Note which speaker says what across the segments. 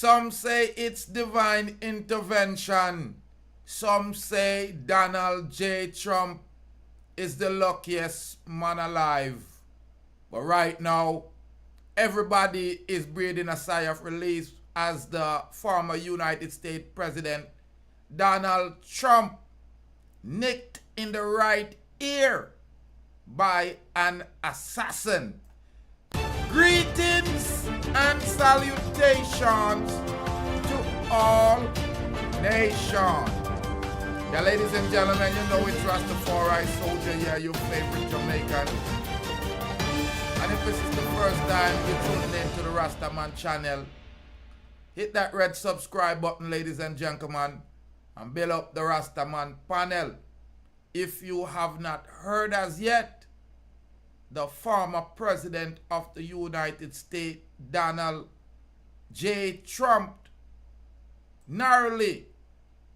Speaker 1: Some say it's divine intervention. Some say Donald J. Trump is the luckiest man alive. But right now, everybody is breathing a sigh of relief as the former United States President Donald Trump nicked in the right ear by an assassin. Greetings and salutations to all nations. Yeah, ladies and gentlemen, you know it's Rastafari Soldier here, your favorite Jamaican. And if this is the first time you're tuning in to the Rastaman channel, hit that red subscribe button, ladies and gentlemen, and build up the Rastaman panel. If you have not heard as yet, the former president of the United States, Donald J. Trump, narrowly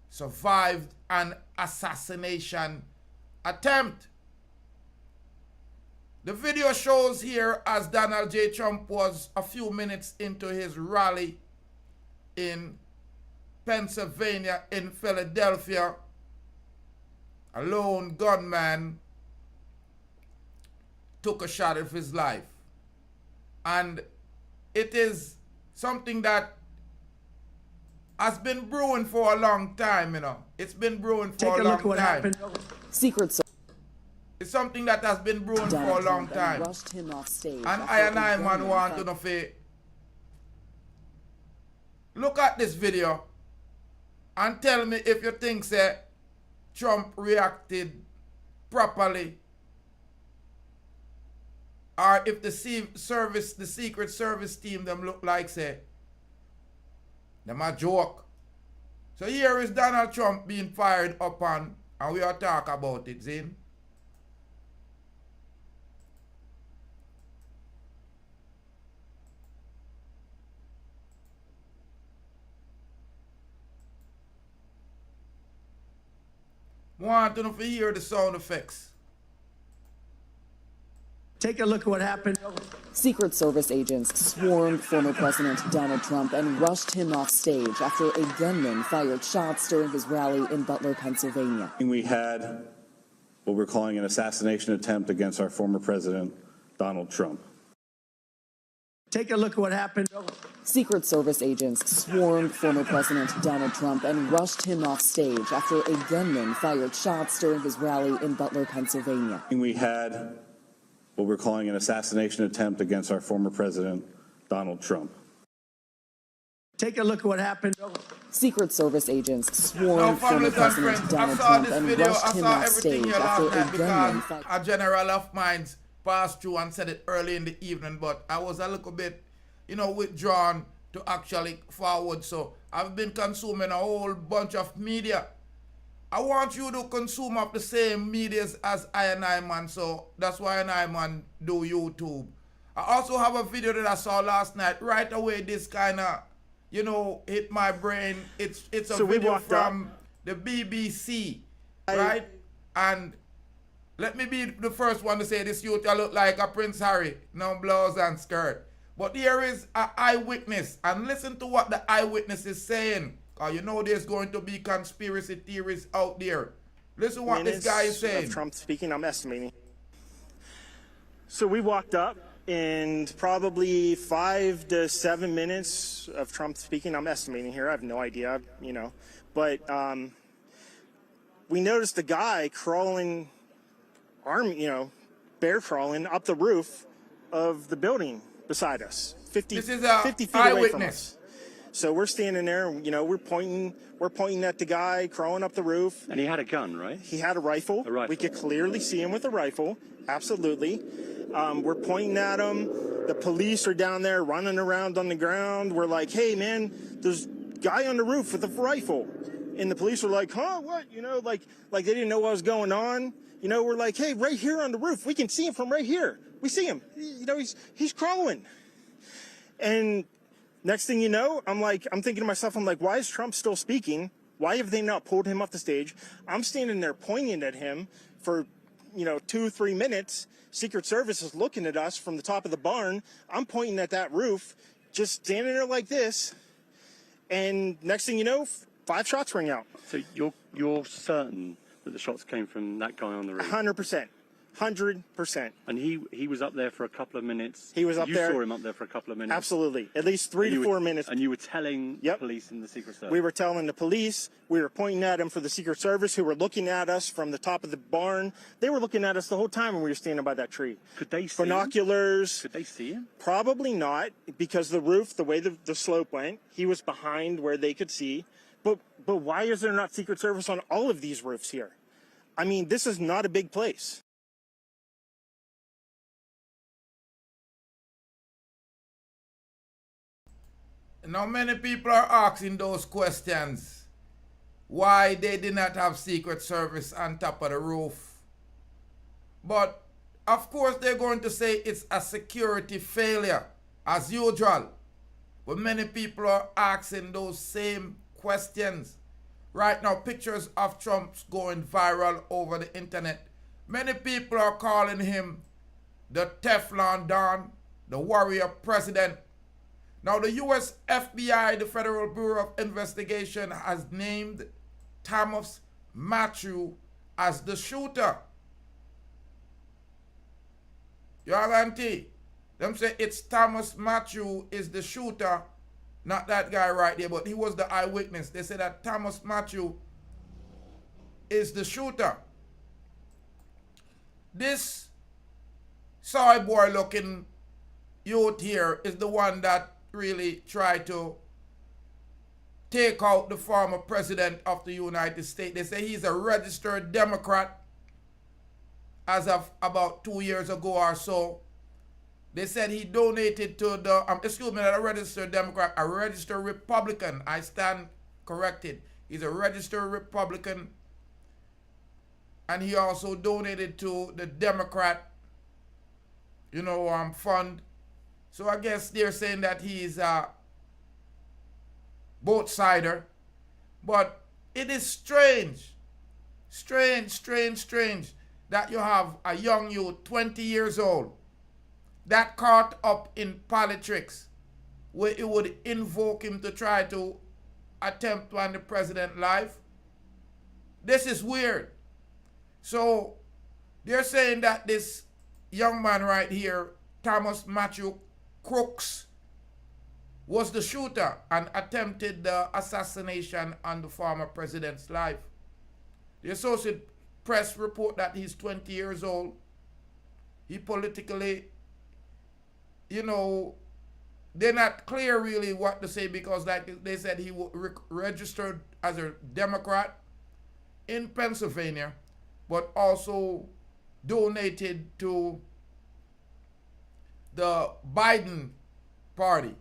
Speaker 1: survived an assassination attempt. The video shows here as Donald J. Trump was a few minutes into his rally in Pennsylvania, in Philadelphia. A lone gunman took a shot of his life. And it is something that has been brewing for a long time, you know. It's been brewing for a long time.
Speaker 2: Secret
Speaker 1: It's something that has been brewing for a long time. And I man want to know if look at this video and tell me if you think that Trump reacted properly, or if the Secret Service team them look like say them a joke. So here is Donald Trump being fired upon, and we are talk about it, Zin. Want to know if you hear the sound effects.
Speaker 3: Take a look at what happened.
Speaker 2: Secret Service agents swarmed former President Donald Trump and rushed him off stage after a gunman fired shots during his rally in Butler, Pennsylvania.
Speaker 4: We had what we're calling an assassination attempt against our former president, Donald Trump.
Speaker 3: Take a look at what happened.
Speaker 2: Secret Service agents swarmed former President Donald Trump and rushed him off stage after a gunman fired shots during his rally in Butler, Pennsylvania.
Speaker 4: We had what we're calling an assassination attempt against our former president, Donald Trump.
Speaker 3: Take a look at what happened.
Speaker 2: Secret Service agents swarmed former President Donald Trump and rushed him off stage after a gunman fired.
Speaker 1: A general of mine passed through and said it early in the evening, but I was a little bit, you know, withdrawn to actually forward. So I've been consuming a whole bunch of media. I want you to consume of the same medias as I man, so that's why I man do YouTube. I also have a video that I saw last night. Right away, this kind of, you know, hit my brain. It's a video from the BBC, right? And let me be the first one to say this youth I look like a Prince Harry, no blouse and skirt. But here is an eyewitness, and listen to what the eyewitness is saying. You know there's going to be conspiracy theories out there. Listen what this guy is saying.
Speaker 5: Of Trump speaking, I'm estimating. So we walked up, and probably 5 to 7 minutes of Trump speaking, I'm estimating here. I have no idea, you know. But we noticed a guy crawling, bear crawling up the roof of the building beside us, 50 feet away from us. So we're standing there, you know, we're pointing at the guy crawling up the roof.
Speaker 6: And he had a gun, right?
Speaker 5: He had a rifle. We could clearly see him with a rifle. Absolutely. We're pointing at him. The police are down there running around on the ground. We're like, hey, man, there's a guy on the roof with a rifle. And the police are like, huh, what? You know, like they didn't know what was going on. You know, we're like, hey, right here on the roof. We can see him from right here. We see him. You know, he's crawling. And next thing you know, I'm thinking to myself, why is Trump still speaking? Why have they not pulled him off the stage? I'm standing there pointing at him for, 2-3 minutes. Secret Service is looking at us from the top of the barn. I'm pointing at that roof, just standing there like this. And next thing you know, 5 shots ring out.
Speaker 6: So you're certain that the shots came from that guy on the roof?
Speaker 5: 100%. 100%.
Speaker 6: And he was up there for a couple of minutes.
Speaker 5: He was up there.
Speaker 6: You saw him up there for a couple of minutes.
Speaker 5: Absolutely. At least 3 to 4 minutes.
Speaker 6: And you were telling
Speaker 5: Yep.
Speaker 6: police and the Secret Service.
Speaker 5: We were telling the police. We were pointing at them for the Secret Service, who were looking at us from the top of the barn. They were looking at us the whole time when we were standing by that tree.
Speaker 6: Could they see
Speaker 5: Binoculars.
Speaker 6: Could they see him?
Speaker 5: Probably not, because the roof, the way the slope went, he was behind where they could see. But why is there not Secret Service on all of these roofs here? I mean, this is not a big place.
Speaker 1: Now many people are asking those questions. Why they did not have Secret Service on top of the roof. But of course they're going to say it's a security failure, as usual. But many people are asking those same questions. Right now, pictures of Trump's going viral over the internet. Many people are calling him the Teflon Don, the warrior president. Now, the U.S. FBI, the Federal Bureau of Investigation, has named Thomas Matthew as the shooter. You guarantee? Them say it's Thomas Matthew is the shooter, not that guy right there, but he was the eyewitness. They say that Thomas Matthew is the shooter. This soy boy looking youth here is the one that really tried to take out the former president of the United States. They say he's a registered Democrat as of about 2 years ago or so. They said he donated to the, not a registered Democrat, a registered Republican. I stand corrected. He's a registered Republican. And he also donated to the Democrat, fund. So I guess they're saying that he's a both-sider. But it is strange that you have a young youth, 20 years old, that caught up in politics, where it would invoke him to try to attempt to end the president's life. This is weird. So they're saying that this young man right here, Thomas Matthew Crooks, was the shooter and attempted the assassination on the former president's life. The Associated Press report that he's 20 years old. He politically, they're not clear really what to say, because like they said, he registered as a Democrat in Pennsylvania, but also donated to the Biden party.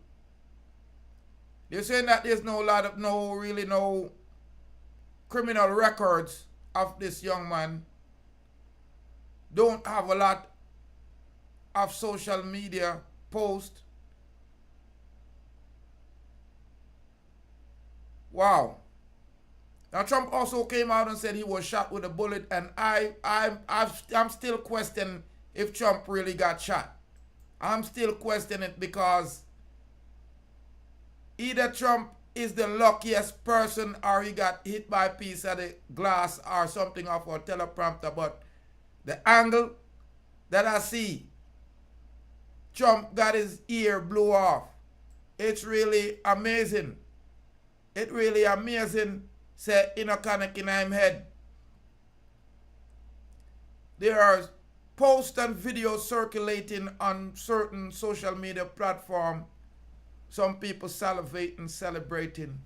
Speaker 1: They're saying that there's no criminal records of this young man. Don't have a lot of social media posts. Wow. Now Trump also came out and said he was shot with a bullet, and I'm still questioning if Trump really got shot. I'm still questioning it, because either Trump is the luckiest person or he got hit by a piece of the glass or something off a teleprompter. But the angle that I see, Trump got his ear blew off. It's really amazing. It really amazing. Say in a connect in him head. There are posts and videos circulating on certain social media platforms. Some people salivating, celebrating.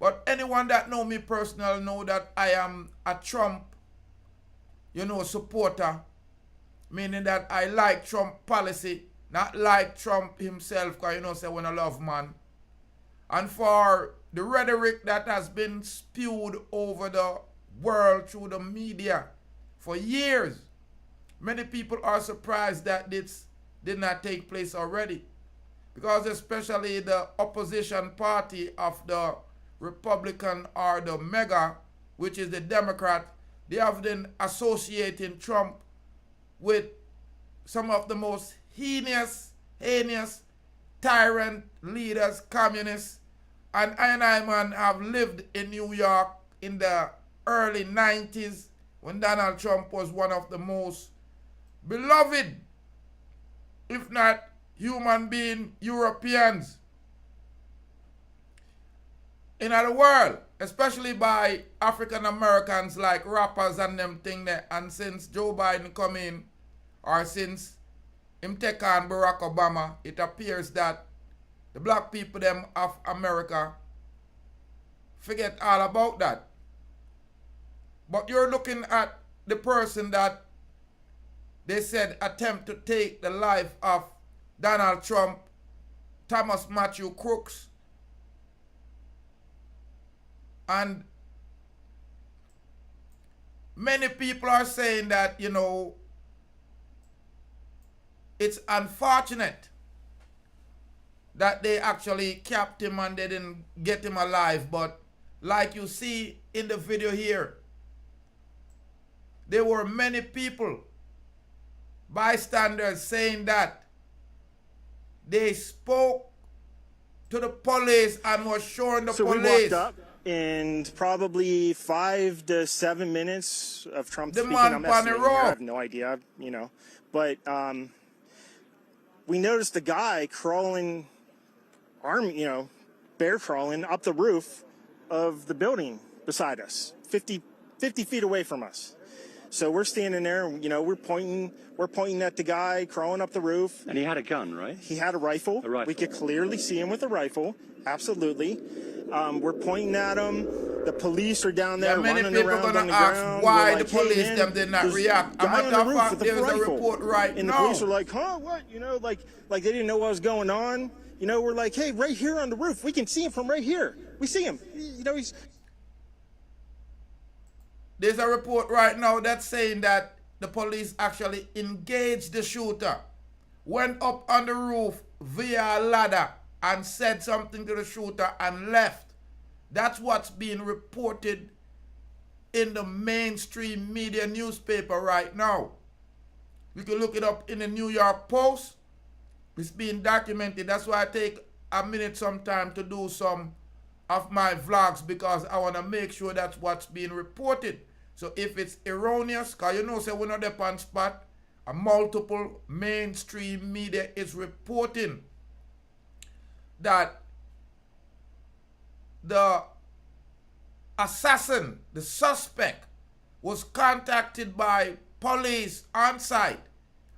Speaker 1: But anyone that know me personally know that I am a Trump, supporter. Meaning that I like Trump policy, not like Trump himself, because say when I love man. And for the rhetoric that has been spewed over the world through the media for years, many people are surprised that this did not take place already. Because especially the opposition party of the Republican or the MAGA, which is the Democrat, they have been associating Trump with some of the most heinous tyrant leaders, communists, And I, man, have lived in New York in the early 90s when Donald Trump was one of the most beloved, if not human being, Europeans in the world, especially by African Americans like rappers and them thing there. And since Joe Biden come in, or since him take on Barack Obama, it appears that the black people them of America forget all about that. But you're looking at the person that they said attempt to take the life of Donald Trump, Thomas Matthew Crooks. And many people are saying that, you know, it's unfortunate that they actually capped him and they didn't get him alive. But like you see in the video here, there were many people, bystanders, saying that they spoke to the police and was showing the police.
Speaker 5: So we walked up, and probably 5 to 7 minutes of Trump
Speaker 1: The
Speaker 5: speaking.
Speaker 1: man
Speaker 5: I'm
Speaker 1: on the
Speaker 5: estimating here,
Speaker 1: road.
Speaker 5: I have no idea, you know. But we noticed a guy crawling, bear crawling up the roof of the building beside us, 50 feet away from us. So we're standing there, you know, we're pointing at the guy crawling up the roof.
Speaker 6: And he had a gun, right?
Speaker 5: He had a rifle.
Speaker 6: A rifle.
Speaker 5: We could clearly see him with a rifle. Absolutely. We're pointing at him. The police are down there
Speaker 1: many
Speaker 5: running
Speaker 1: people
Speaker 5: around
Speaker 1: gonna
Speaker 5: on the
Speaker 1: ask
Speaker 5: ground.
Speaker 1: why
Speaker 5: We're
Speaker 1: the
Speaker 5: like, hey,
Speaker 1: police
Speaker 5: man,
Speaker 1: them did not
Speaker 5: there's
Speaker 1: react.
Speaker 5: a guy
Speaker 1: A
Speaker 5: on
Speaker 1: matter
Speaker 5: the
Speaker 1: of
Speaker 5: roof
Speaker 1: fact,
Speaker 5: with a
Speaker 1: there's a
Speaker 5: rifle.
Speaker 1: report right
Speaker 5: and
Speaker 1: now.
Speaker 5: the police are like, huh, what? You know, like they didn't know what was going on. You know, we're like, hey, right here on the roof, we can see him from right here. We see him. You know,
Speaker 1: There's a report right now that's saying that the police actually engaged the shooter, went up on the roof via a ladder and said something to the shooter and left. That's what's being reported in the mainstream media newspaper right now. You can look it up in the New York Post. It's being documented. That's why I take a minute sometime to do some of my vlogs, because I want to make sure that's what's being reported. So if it's erroneous, because you know, say we're not there on spot, a multiple mainstream media is reporting that the assassin, the suspect, was contacted by police on site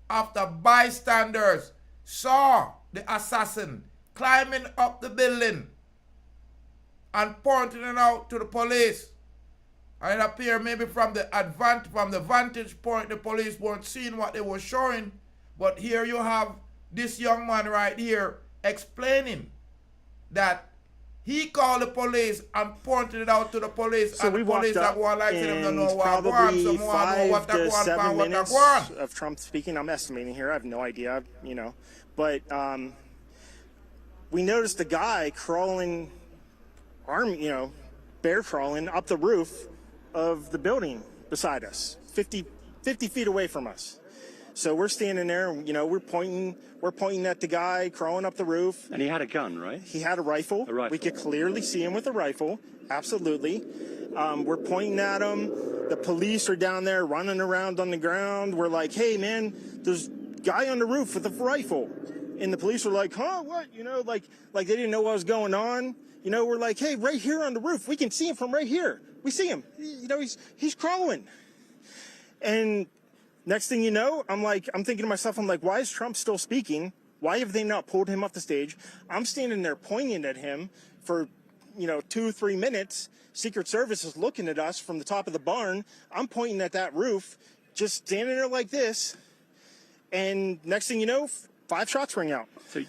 Speaker 1: after bystanders saw the assassin climbing up the building and pointing it out to the police. And it appeared maybe from the vantage point, the police weren't seeing what they were showing. But here you have this young man right here explaining that he called the police and pointed it out to the police.
Speaker 5: So
Speaker 1: and
Speaker 5: we
Speaker 1: the police
Speaker 5: walked up,
Speaker 1: that go on like them don't know
Speaker 5: and
Speaker 1: what
Speaker 5: probably
Speaker 1: going,
Speaker 5: 5 to 7 minutes
Speaker 1: on.
Speaker 5: of Trump speaking. I'm estimating here. I have no idea, you know. But we noticed a guy crawling, bear crawling up the roof of the building beside us, 50 feet away from us. So we're standing there, you know, we're pointing at the guy crawling up the roof.
Speaker 6: And he had a gun, right?
Speaker 5: He had a rifle.
Speaker 6: A rifle.
Speaker 5: We could clearly see him with a rifle. Absolutely. We're pointing at him. The police are down there running around on the ground. We're like, hey, man, there's a guy on the roof with a rifle. And the police are like, huh, what? You know, like they didn't know what was going on. You know, we're like, hey, right here on the roof, we can see him from right here. We see him. You know, he's crawling. And next thing you know, I'm thinking to myself, I'm like, why is Trump still speaking? Why have they not pulled him off the stage? I'm standing there pointing at him for, 2-3 minutes. Secret Service is looking at us from the top of the barn. I'm pointing at that roof, just standing there like this. And next thing you know, 5 shots ring out.
Speaker 6: So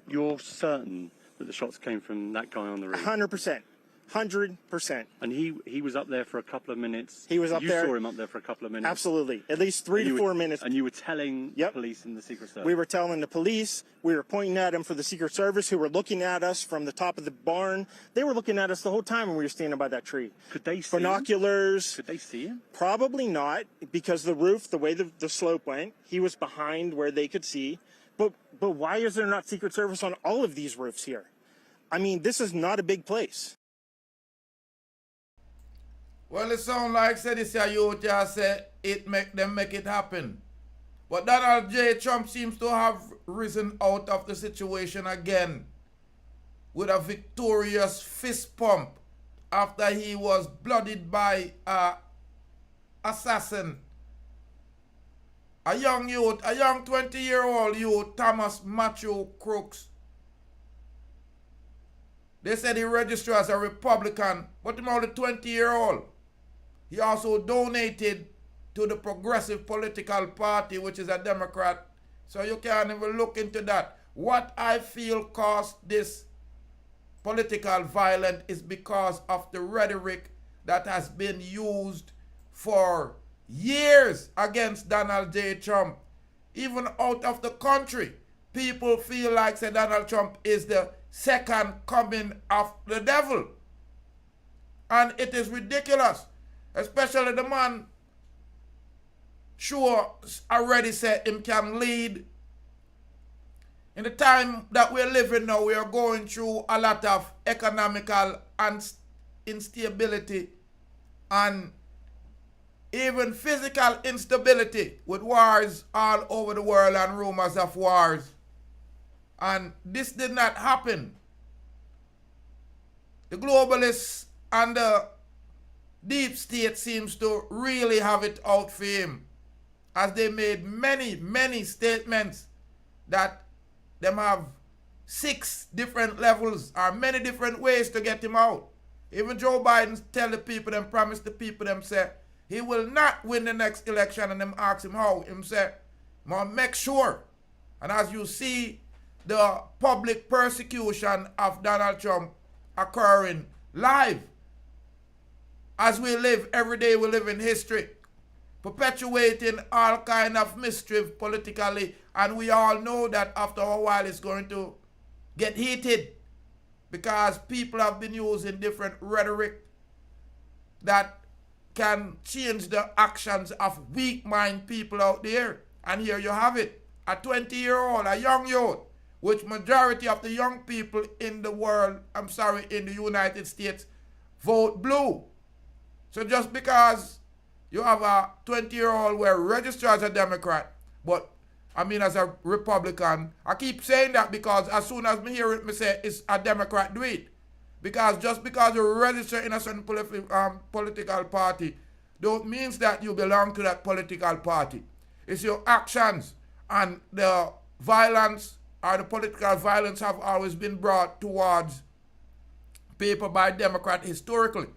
Speaker 6: you're certain that the shots came from that guy on the roof?
Speaker 5: 100%. 100%.
Speaker 6: And he was up there for a couple of minutes.
Speaker 5: He was up there.
Speaker 6: You saw him up there for a couple of minutes.
Speaker 5: Absolutely. At least 3 to 4 minutes.
Speaker 6: And you were telling the police and the Secret Service.
Speaker 5: We were telling the police. We were pointing at him for the Secret Service, who were looking at us from the top of the barn. They were looking at us the whole time when we were standing by that tree.
Speaker 6: Could they see
Speaker 5: binoculars?
Speaker 6: Could they see him?
Speaker 5: Probably not, because the roof, the way the slope went, he was behind where they could see. But why is there not Secret Service on all of these roofs here? I mean, this is not a big place.
Speaker 1: Well, it sounds like said this here youth here say it make them make it happen. But Donald J. Trump seems to have risen out of the situation again with a victorious fist pump after he was blooded by a assassin. A young youth, a young 20-year-old youth, Thomas Matthew Crooks. They said he registered as a Republican, but he's only 20-year-old. He also donated to the Progressive Political Party, which is a Democrat. So you can't even look into that. What I feel caused this political violence is because of the rhetoric that has been used for years against Donald J. Trump. Even out of the country, people feel like say Donald Trump is the second coming of the devil. And it is ridiculous. Especially the man sure already said him can lead. In the time that we're living now, we are going through a lot of economical instability and even physical instability with wars all over the world and rumors of wars. And this did not happen. The globalists and the deep state seems to really have it out for him, as they made many statements that them have 6 different levels or many different ways to get him out. Even Joe Biden tell the people, them promise the people, them say he will not win the next election, and them ask him how. Him say, make sure. And as you see the public persecution of Donald Trump occurring live, as we live every day, we live in history, perpetuating all kind of mischief politically, and we all know that after a while it's going to get heated because people have been using different rhetoric that can change the actions of weak-minded people out there. And here you have it, a 20-year-old, a young youth, which majority of the young people in the world, in the United States, vote blue. So just because you have a 20-year-old who registered as a Democrat, but as a Republican, I keep saying that because as soon as me hear it, me say it's a Democrat do it. Because just because you register in a certain political party, don't means that you belong to that political party. It's your actions, and the violence or the political violence have always been brought towards people by Democrats historically,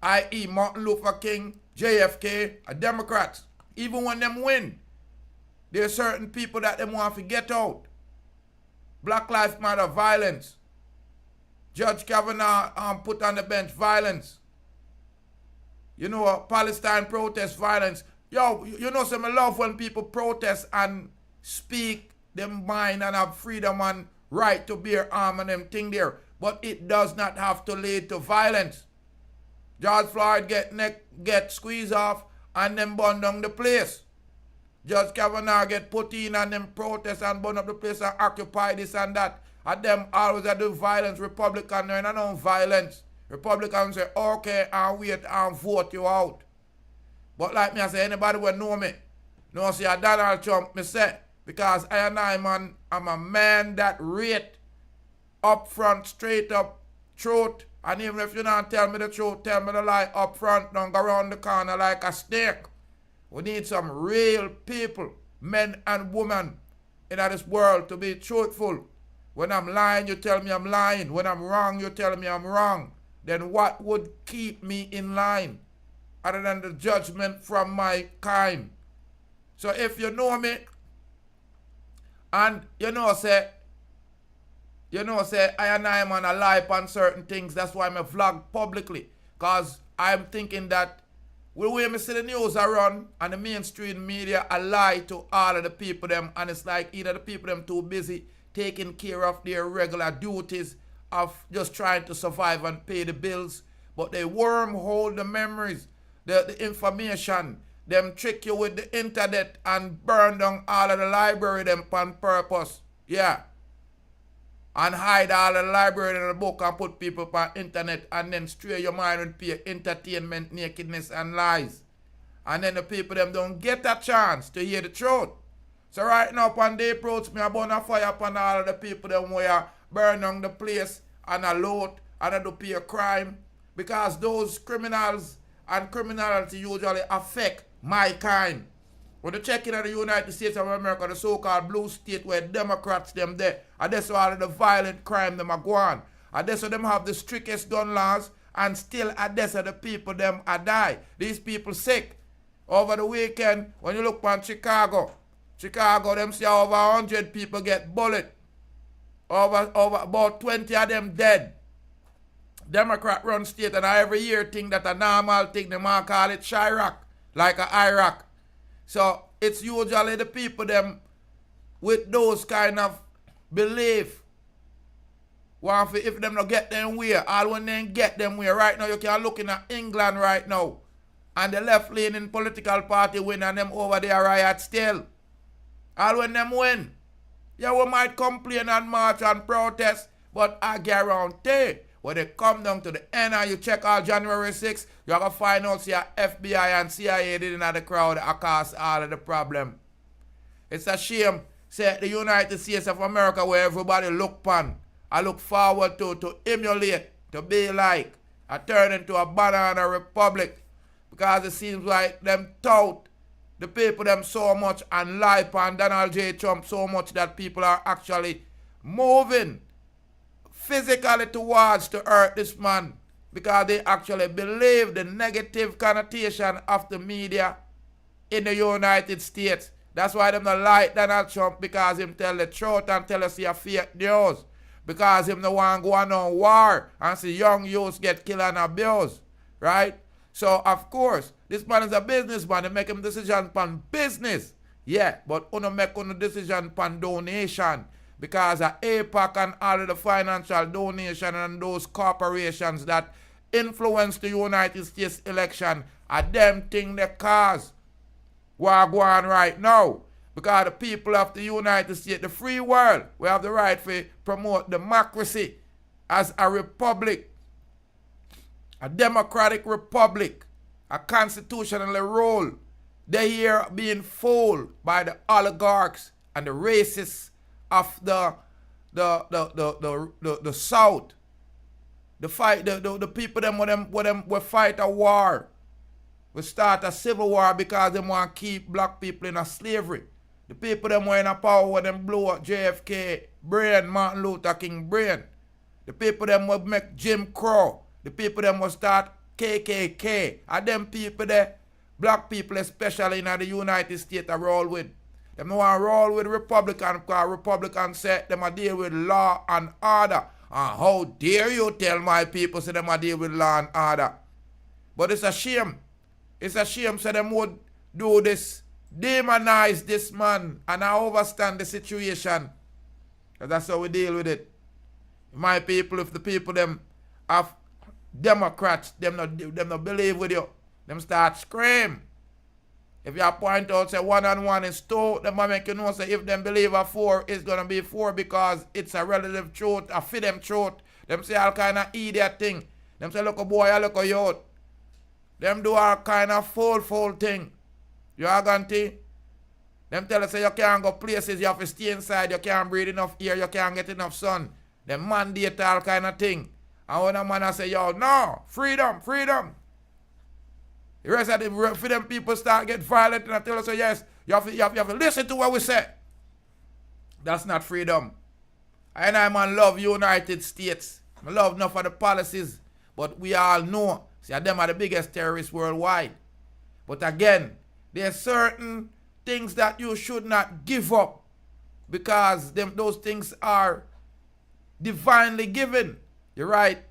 Speaker 1: i.e. Martin Luther King, JFK, are Democrats. Even when them win, there are certain people that them want to get out. Black Lives Matter, violence. Judge Kavanaugh put on the bench, violence. Palestine protest, violence. Some love when people protest and speak them mind and have freedom and right to bear arm and them thing there. But it does not have to lead to violence. George Floyd get squeezed off and then burn down the place. Judge Kavanaugh get put in and them protest and burn up the place and occupy this and that. And them always do violence. Republicans are no violence. Republicans say, okay, and wait and vote you out. But like me, I say, anybody will know me. No, see, Donald Trump, me say, because I'm a man that rate up front, straight up, truth. And even if you don't tell me the truth, tell me the lie up front, don't go around the corner like a snake. We need some real people, men and women in this world to be truthful. When I'm lying, you tell me I'm lying. When I'm wrong, you tell me I'm wrong. Then what would keep me in line other than the judgment from my kind? So if you know me, and say I and I am on a lie on certain things, that's why I'm a vlog publicly. Because I'm thinking that the way I see the news I run and the mainstream media, I lie to all of the people them, and it's like either the people them too busy taking care of their regular duties of just trying to survive and pay the bills, but they wormhole the memories, the information, them trick you with the internet and burn down all of the library them on purpose. Yeah. and hide all the library and the book and put people on internet and then stray your mind with pure entertainment, nakedness and lies. And then the people them don't get a chance to hear the truth. So right now upon the approach me, I burn a fire upon all of the people them where burn down the place and a loot and a do pure crime. Because those criminals and criminality usually affect my kind. When you check in the United States of America, the so-called blue state where Democrats them there, and that's why all of the violent crime them are going. And that's why them have the strictest gun laws, and still at that's why the people them are die. These people sick. Over the weekend, when you look on Chicago, them see over 100 people get bullet. Over about 20 of them dead. Democrat run state, and I every year think that a normal thing, they might call it Chirac, like a Iraq. So it's usually the people them with those kind of belief. If them not get them way, all when they get them way, right now you can look in at England right now, and the left-leaning political party win and them over there riot still. All when them win. Yeah, we might complain and march and protest, but I guarantee when they come down to the end and you check out January 6th, you're going to find out see FBI and CIA didn't have the crowd that caused all of the problem. It's a shame, say the United States of America where everybody look upon, I look forward to emulate, to be like, I turn into a banana republic because it seems like them tout the people them so much and lie upon Donald J. Trump so much that people are actually moving physically towards to hurt this man because they actually believe the negative connotation of the media in the United States. That's why them not like Donald Trump, because him tell the truth and tell us he a fake news. Because him no want go on no war and see young youths get killed and abused. Right? So of course, this man is a businessman. They make him decision upon business. Yeah, but uno make uno decision upon donation. Because of APAC and all of the financial donation and those corporations that influence the United States election are them thing they cause what go on right now. Because the people of the United States, the free world, we have the right to promote democracy as a republic, a democratic republic, a constitutionally rule. They here being fooled by the oligarchs and the racists of the South. The people them will fight a war. We start a civil war because they want to keep black people in a slavery. The people them were in a power when them blow up JFK brain, Martin Luther King brain. The people them will make Jim Crow. The people them will start KKK. And them people there, black people especially in the United States are roll with. Them no want to roll with Republicans because Republicans say them a deal with law and order. And how dare you tell my people say them a deal with law and order. But it's a shame. It's a shame so them would do this, demonize this man, and I overstand the situation. Because that's how we deal with it. My people, if the people them have Democrats, them not believe with you, them start scream. If you point out say 1 and 1 is 2, them make you know say if them believe a 4 it's gonna be 4 because it's a relative truth, a fit them truth. Them say all kind of idiot thing. Them say look a boy, look a youth. Them do all kind of fool thing. You are going to? Them tell us say you can't go places, you have to stay inside, you can't breathe enough air, you can't get enough sun. Them mandate all kind of thing. And when a man say, yo, no, freedom. The rest of the freedom people start get violent and I tell us, so yes, you have to listen to what we say. That's not freedom. And I man love United States. I love enough of the policies. But we all know, see, them are the biggest terrorists worldwide. But again, there are certain things that you should not give up because those things are divinely given. You're right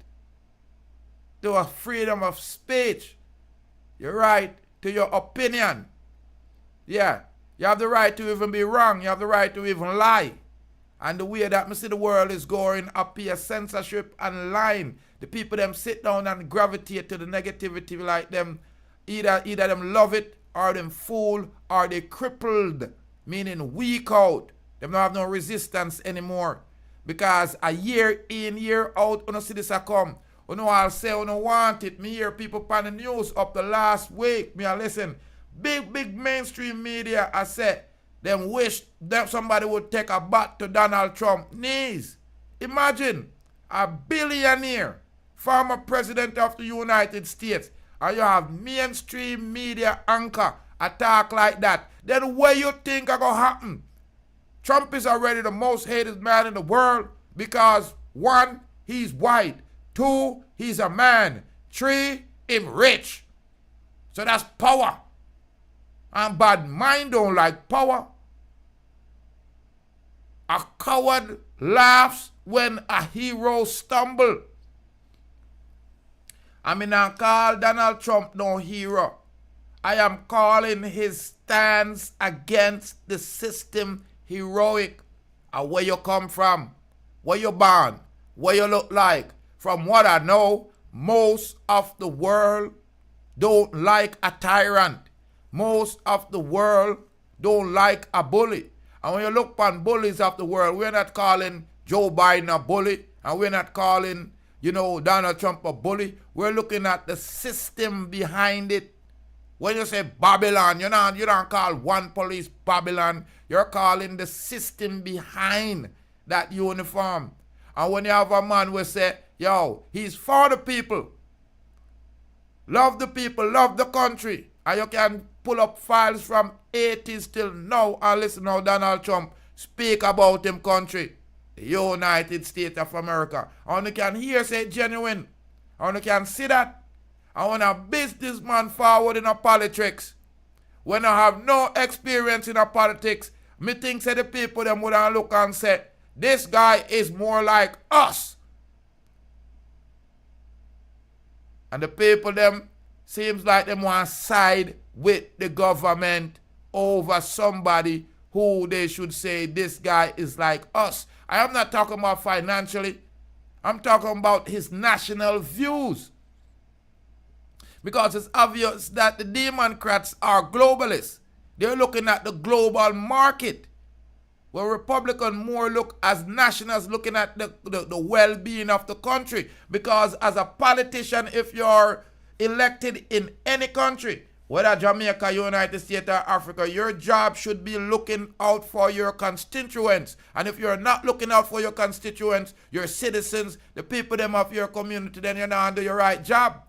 Speaker 1: to a freedom of speech. You're right to your opinion. Yeah, you have the right to even be wrong. You have the right to even lie. And the way that me see the world is going up here, censorship and lying. The people them sit down and gravitate to the negativity like them. Either them love it or them fool or they crippled, meaning weak out. Them don't have no resistance anymore. Because a year in, year out, you see this a come. You know, I'll say you don't want it. Me hear people on the news up the last week. Me I listen. Big mainstream media, I said, them wish that somebody would take a bat to Donald Trump knees. Imagine a billionaire, former president of the United States, and you have mainstream media anchor attack like that. Then what you think are going to happen? Trump is already the most hated man in the world because 1, he's white. 2, he's a man. 3, him rich. So that's power. And bad mind don't like power. A coward laughs when a hero stumble. I mean, I call Donald Trump no hero. I am calling his stance against the system heroic. And where you come from, where you born, what you look like. From what I know, most of the world don't like a tyrant. Most of the world don't like a bully. And when you look upon bullies of the world, we're not calling Joe Biden a bully, and we're not calling, Donald Trump a bully. We're looking at the system behind it. When you say Babylon, you don't call one police Babylon. You're calling the system behind that uniform. And when you have a man who say, yo, he's for the people. Love the people, love the country. And you can pull up files from 80s till now and listen how Donald Trump speak about him country. The United States of America. And you can hear say genuine. And you can see that. And when a businessman forward in a politics, when I have no experience in a politics, me think say the people them would look and say, this guy is more like us. And the people them seems like them want to side with the government over somebody who they should say this guy is like us. I am not talking about financially. I'm talking about his national views. Because it's obvious that the Democrats are globalists. They're looking at the global market. Where Republicans more look as nationals looking at the well-being of the country. Because as a politician, if you're elected in any country, whether Jamaica, United States, or Africa, your job should be looking out for your constituents. And if you're not looking out for your constituents, your citizens, the people them of your community, then you're not doing your right job.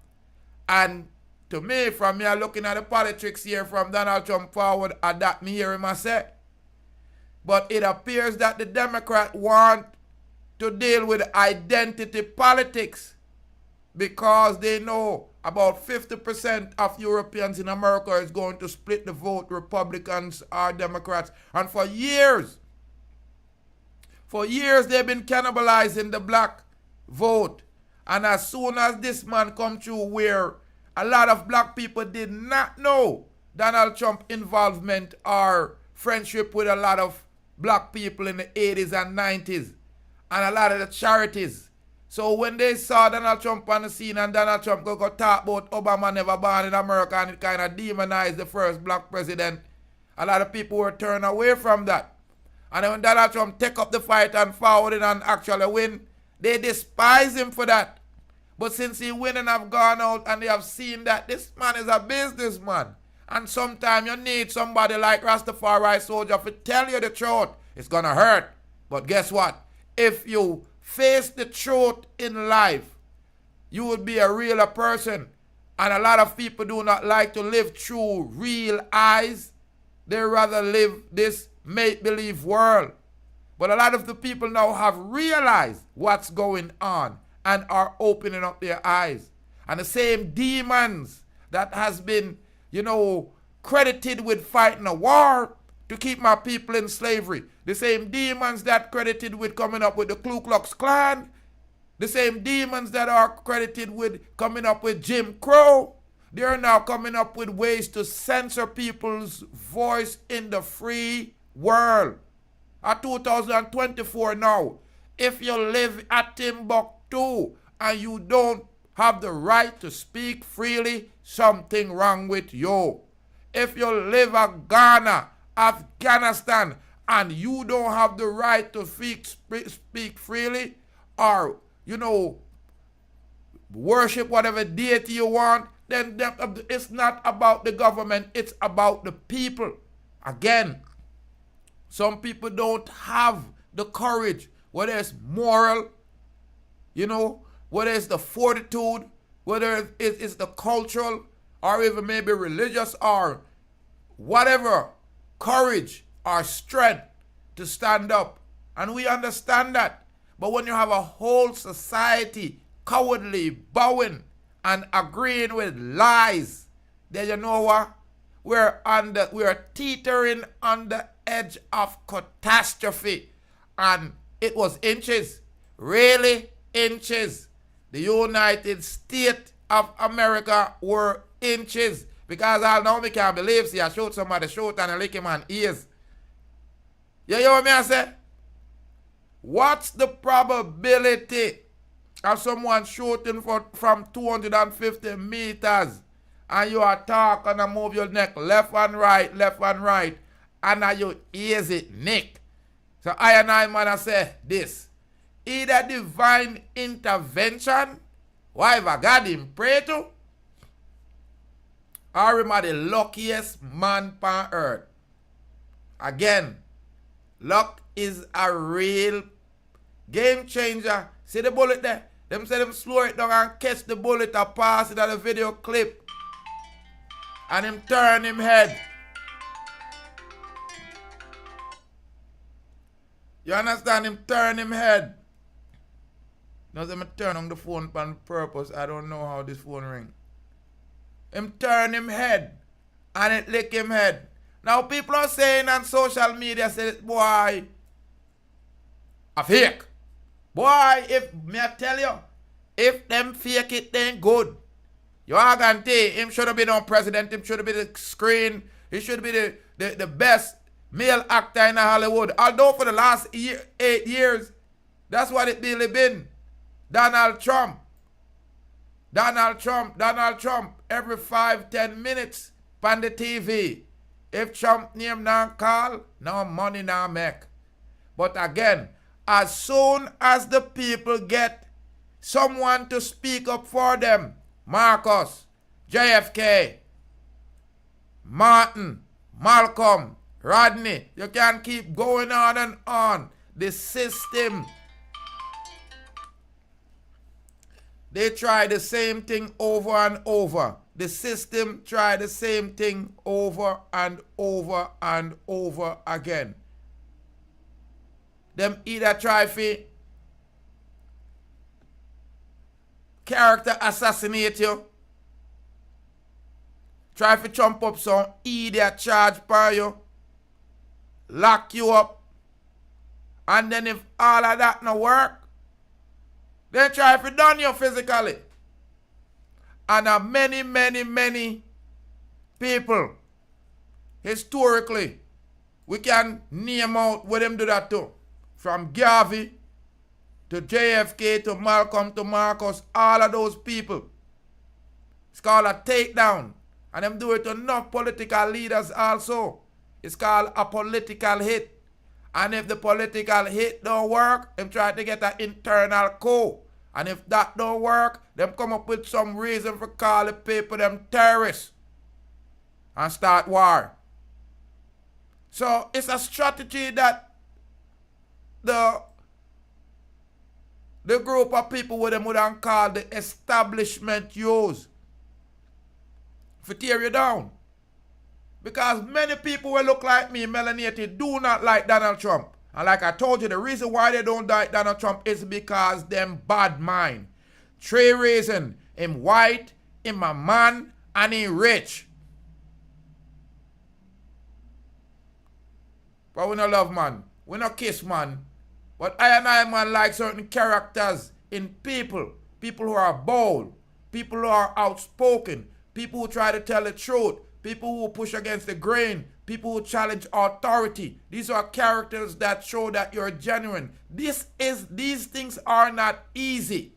Speaker 1: And to me, from me looking at the politics here from Donald Trump forward, and that me hear him say. But it appears that the Democrats want to deal with identity politics because they know about 50% of Europeans in America is going to split the vote, Republicans or Democrats. And for years they've been cannibalizing the black vote. And as soon as this man come through where a lot of black people did not know Donald Trump involvement or friendship with a lot of black people in the 80s and 90s and a lot of the charities. So when they saw Donald Trump on the scene and Donald Trump go talk about Obama never born in America and it kind of demonized the first black president, a lot of people were turned away from that. And then when Donald Trump take up the fight and forward it and actually win, they despise him for that. But since he win and have gone out and they have seen that this man is a businessman, and sometimes you need somebody like Rastafari Soldier to tell you the truth. It's going to hurt. But guess what? If you face the truth in life, you will be a realer person. And a lot of people do not like to live through real eyes. They rather live this make-believe world. But a lot of the people now have realized what's going on and are opening up their eyes. And the same demons that has been credited with fighting a war to keep my people in slavery. The same demons that credited with coming up with the Ku Klux Klan. The same demons that are credited with coming up with Jim Crow. They are now coming up with ways to censor people's voice in the free world. At 2024 now, if you live at Timbuktu and you don't have the right to speak freely, something wrong with you. If you live at Ghana, Afghanistan, and you don't have the right to speak freely, or, worship whatever deity you want, then it's not about the government, it's about the people. Again, some people don't have the courage, whether it's moral, whether it's the fortitude, whether it's the cultural, or even maybe religious, or whatever, courage or strength to stand up. And we understand that. But when you have a whole society cowardly bowing and agreeing with lies, then you know what? We're teetering on the edge of catastrophe. And it was inches, really inches. The United States of America were inches. Because I know me can't believe, see, I shoot somebody shoot and I lick him on ears. You hear what me I say? What's the probability of someone shooting from 250 meters and you attack and move your neck left and right, and your ears it nick? So I man I say this. Either divine intervention, whatever God him pray to, or him are the luckiest man on earth. Again, luck is a real game changer. See the bullet there? Them say them slow it down and catch the bullet or pass it at the video clip. And him turn him head. You understand? Him turn him head. Now let me turn on the phone on purpose. I don't know how this phone ring. Him turn him head. And it lick him head. Now people are saying on social media, say, boy, a fake. Boy, if me I tell you, if them fake it, then good. You are gonna say him should have been on president, him should have been the screen, he should be the best male actor in Hollywood. Although for the last 8 years, that's what it really been. Donald Trump, every 5-10 minutes on the TV. If Trump name now call, no money now make. But again, as soon as the people get someone to speak up for them, Marcus, JFK, Martin, Malcolm, Rodney, you can keep going on and on. The system, they try the same thing over and over. The system try the same thing over and over and over again. Them either try to character assassinate you, try to jump up some idiot charge by you, lock you up, and then if all of that no work, they try to done you physically. And many people, historically, we can name out where them do that too. From Garvey to JFK to Malcolm to Marcus, all of those people. It's called a takedown. And them do it to enough political leaders also. It's called a political hit. And if the political hit don't work, them try to get an internal coup. And if that don't work, them come up with some reason for call the people them terrorists and start war. So it's a strategy that the group of people with them would call the establishment use to tear you down. Because many people will look like me, melanated, do not like Donald Trump. And like I told you, the reason why they don't like Donald Trump is because them bad mind. 3 reasons. Him white, him a man, and he rich. But we no love man. We no kiss man. But I man like certain characters in people. People who are bold. People who are outspoken. People who try to tell the truth. People who push against the grain. People who challenge authority. These are characters that show that you're genuine. These things are not easy.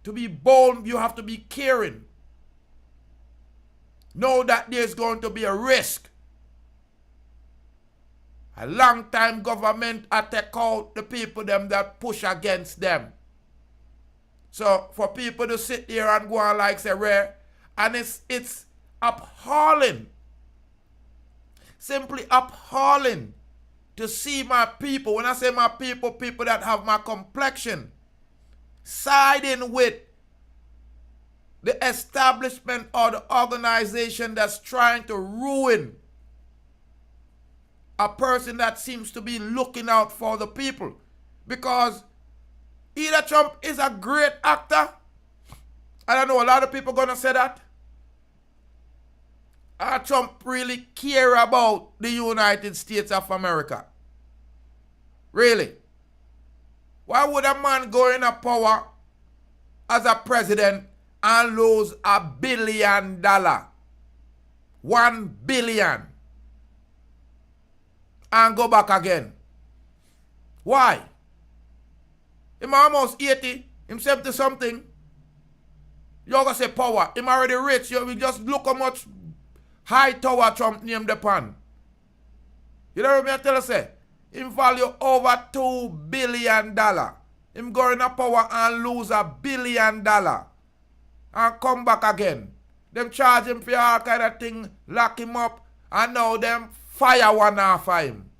Speaker 1: To be bold, you have to be caring. Know that there's going to be a risk. A long time government take out the people them that push against them. So for people to sit there and go on like say rare, and it's appalling. Simply appalling to see my people, when I say my people, people that have my complexion, siding with the establishment or the organization that's trying to ruin a person that seems to be looking out for the people. Because either Trump is a great actor, I don't know, a lot of people gonna say that, or Trump really care about the United States of America. Really? Why would a man go in a power as a president and lose $1 billion? 1 billion. And go back again? Why? Him almost 80, him 70 something. You're gonna say power. Him already rich. You just look how much high tower Trump named upon. You know what I tell you say? Him value over $2 billion. Him go in a power and lose $1 billion. And come back again. Them charge him for all kind of thing, lock him up, and now them fire one off of him.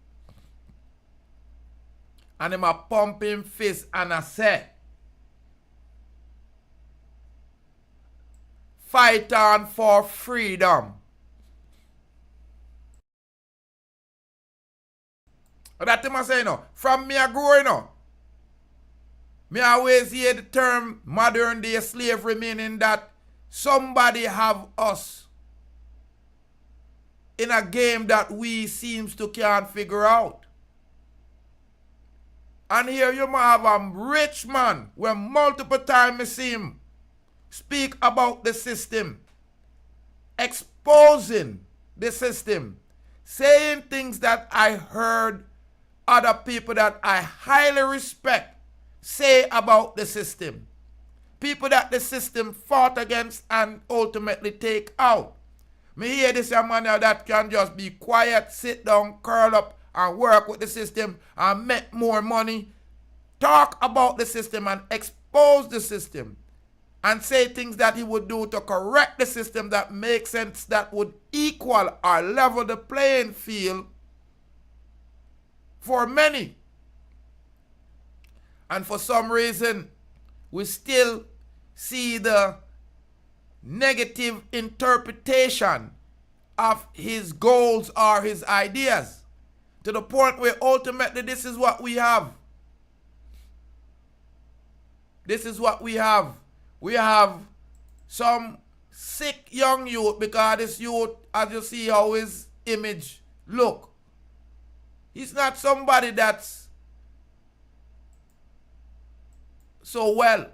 Speaker 1: And him a pump him fist and a say, fight on for freedom. That him a say, from me a growing up, me always hear the term modern day slavery, meaning that somebody have us in a game that we seems to can't figure out. And here you might have a rich man where multiple times I see him speak about the system, exposing the system, saying things that I heard other people that I highly respect say about the system. People that the system fought against and ultimately take out. Me hear this a man that can just be quiet, sit down, curl up, and work with the system and make more money. Talk about the system and expose the system. And say things that he would do to correct the system that makes sense, that would equal or level the playing field for many. And for some reason, we still see the negative interpretation of his goals or his ideas, to the point where ultimately this is what we have. This is what we have. We have some sick young youth, because this youth, as you see how his image look, he's not somebody that's so well.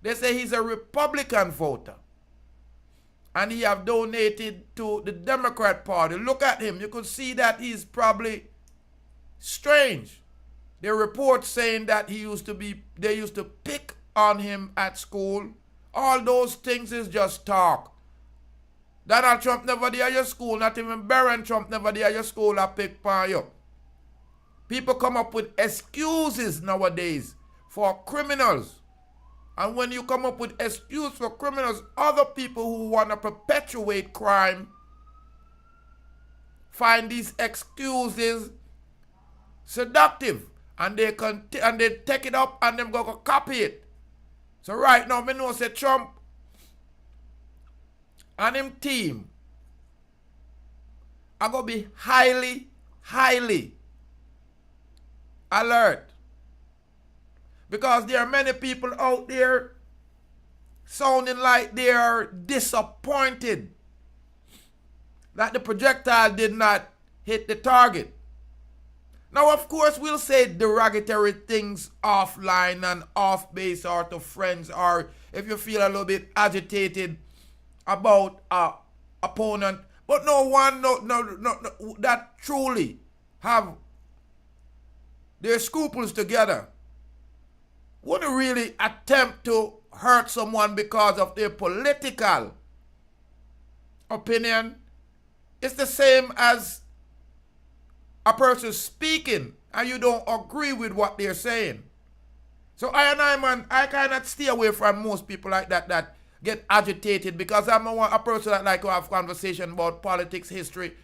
Speaker 1: They say he's a Republican voter, and he have donated to the Democrat Party. Look at him. You could see that he's probably strange. There are reports saying that they used to pick on him at school. All those things is just talk. Donald Trump never did at your school. Not even Barron Trump never did at your school. I pick on you. People come up with excuses nowadays for criminals. And when you come up with excuse for criminals, other people who want to perpetuate crime find these excuses seductive, and they take it up and them go copy it. So right now, me know say Trump and him team are going to be highly, highly alert. Because there are many people out there sounding like they are disappointed that the projectile did not hit the target. Now, of course, we'll say derogatory things offline and off base or to friends, or if you feel a little bit agitated about an opponent. But no one that truly have their scruples together wouldn't really attempt to hurt someone because of their political opinion. It's the same as a person speaking and you don't agree with what they're saying. So man, I cannot stay away from most people like that get agitated, because I'm a person that like to have conversation about politics, history,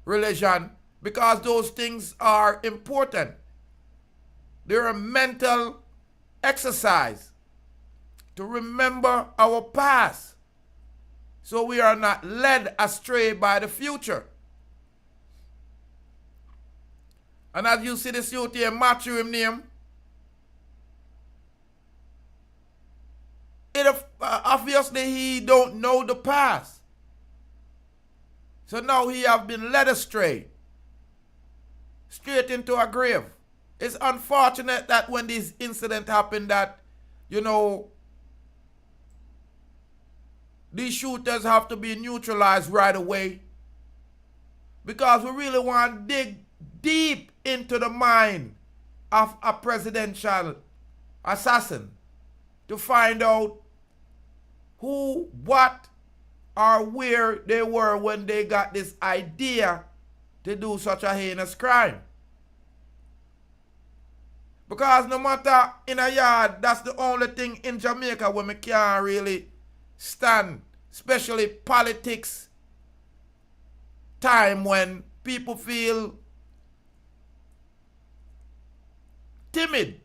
Speaker 1: religion, because those things are important. They're a mental exercise to remember our past, so we are not led astray by the future. And as you see this youth here, Matthew him name, obviously he don't know the past. So now he have been led astray, straight into a grave. It's unfortunate that when this incident happened that, these shooters have to be neutralized right away, because we really want to dig deep into the mind of a presidential assassin to find out who, what, or where they were when they got this idea to do such a heinous crime. Because no matter in a yard, that's the only thing in Jamaica where we can't really stand, especially politics time, when people feel timid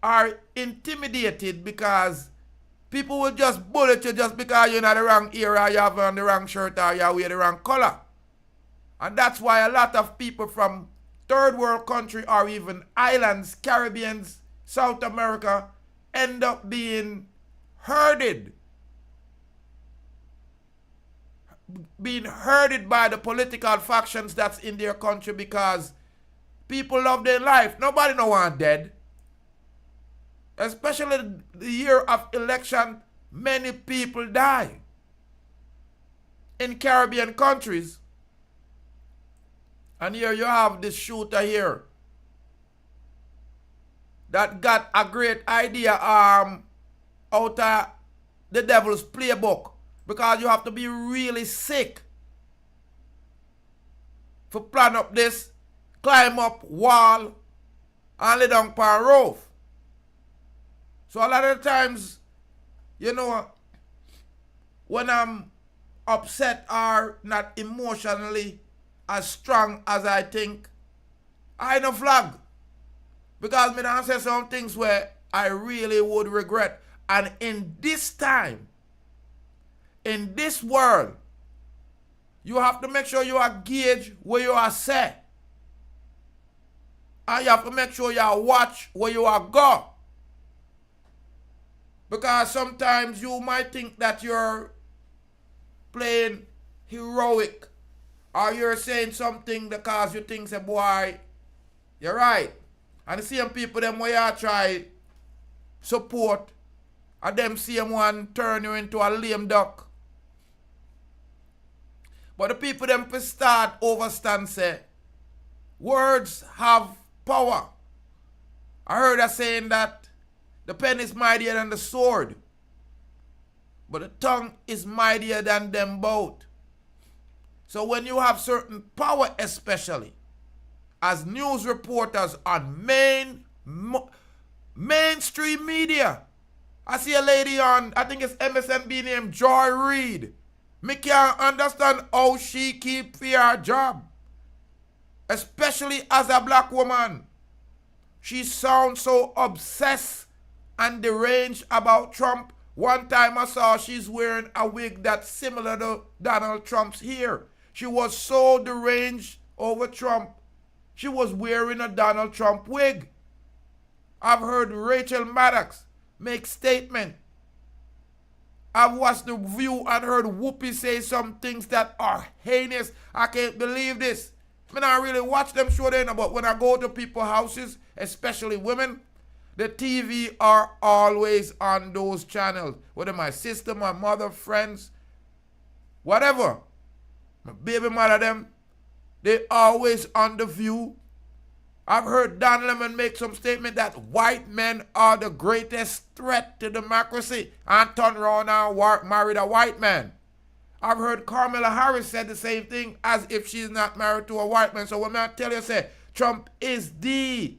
Speaker 1: or intimidated because people will just bullet you just because you're in the wrong era, you have on the wrong shirt, or you wear the wrong color. And that's why a lot of people from third world country or even islands, Caribbeans, South America, end up being herded by the political factions that's in their country, because people love their life. Nobody no one dead. Especially the year of election, many people die in Caribbean countries. And here you have this shooter here that got a great idea out of the devil's playbook, because you have to be really sick for plan up this, climb up wall and lay down on roof. So a lot of times, when I'm upset or not emotionally as strong as I think, I no flag. Because me don't say some things where I really would regret. And in this time, in this world, you have to make sure you are gauge where you are set. And you have to make sure you are watch where you are go. Because sometimes you might think that you're playing heroic, or you're saying something because you think, say, boy, you're right. And the same people them where you try support, and them same one turn you into a lame duck. But the people them start overstand, say, words have power. I heard a saying that the pen is mightier than the sword, but the tongue is mightier than them both. So when you have certain power, especially as news reporters on mainstream media, I see a lady on, I think it's MSNB named Joy Reid. Me can't understand how she keep her job, especially as a black woman. She sounds so obsessed and deranged about Trump. One time I saw she's wearing a wig that's similar to Donald Trump's hair. She was so deranged over Trump. She was wearing a Donald Trump wig. I've heard Rachel Maddox make statement. I've watched The View and heard Whoopi say some things that are heinous. I can't believe this. I mean, I really watch them show there, but when I go to people's houses, especially women, the TV are always on those channels. Whether my sister, my mother, friends, whatever. My baby mother, them, they always on The View. I've heard Don Lemon make some statement that white men are the greatest threat to democracy, and turn around and married a white man. I've heard Kamala Harris said the same thing as if she's not married to a white man. So when I tell you, say, Trump is the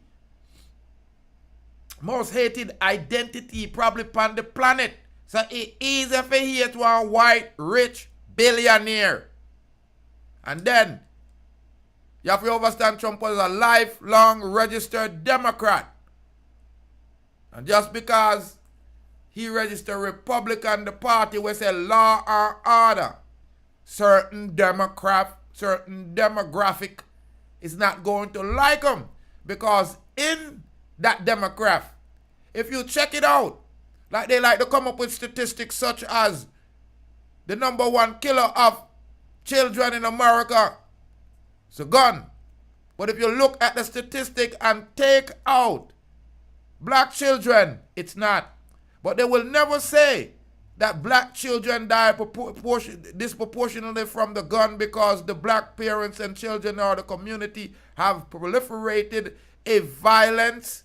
Speaker 1: most hated identity probably on the planet. So it's easy for hate to a white, rich billionaire. And then, you have to understand Trump was a lifelong registered Democrat. And just because he registered Republican, the party will say law and order, certain demographic is not going to like him. Because in that demographic, if you check it out, like they like to come up with statistics such as the #1 killer of children in America is a gun. But if you look at the statistic and take out black children, it's not. But they will never say that black children die disproportionately from the gun because the black parents and children or the community have proliferated a violence